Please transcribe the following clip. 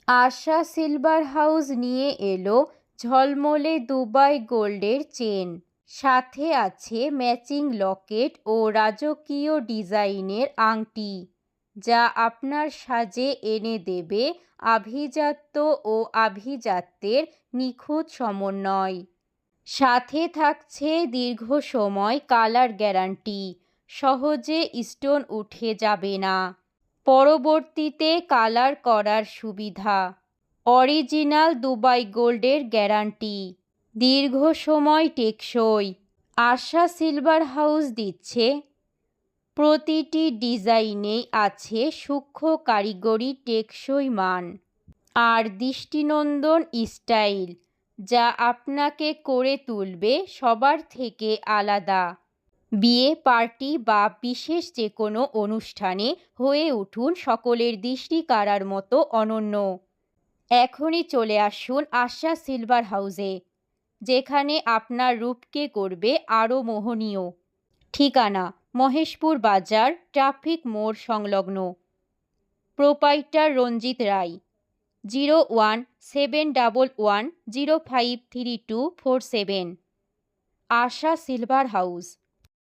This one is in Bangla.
আশা সিলভার হাউস নিয়ে এলো ঝলমলে দুবাই গোল্ডের চেন, সাথে আছে ম্যাচিং লকেট ও রাজকীয় ডিজাইনের আংটি, যা আপনার সাজে এনে দেবে আভিজাত্য ও আভিজাত্যের নিখুঁত সমন্বয়। সাথে থাকছে দীর্ঘ সময় কালার গ্যারান্টি, সহজে স্টোন উঠে যাবে না। পরবর্তীতে কালার করার সুবিধা, অরিজিনাল দুবাই গোল্ডের গ্যারান্টি, দীর্ঘ সময় টেকসই। আশা সিলভার হাউস দিচ্ছে প্রতিটি ডিজাইনেই আছে সূক্ষ্ম কারিগরি টেকসই মান আর দৃষ্টিনন্দন স্টাইল, যা আপনাকে করে তুলবে সবার থেকে আলাদা। বিয়ে, পার্টি বা বিশেষ যে কোনো অনুষ্ঠানে হয়ে উঠুন সকলের দৃষ্টি কাড়ার মতো অনন্য। এখনই চলে আসুন আশা সিলভার হাউসে, যেখানে আপনার রূপকে করবে আরও মোহনীয়। ঠিকানা: মহেশপুর বাজার, ট্রাফিক মোড় সংলগ্ন। প্রোপাইটার রঞ্জিত রায়। 017110532447। আশা সিলভার হাউস।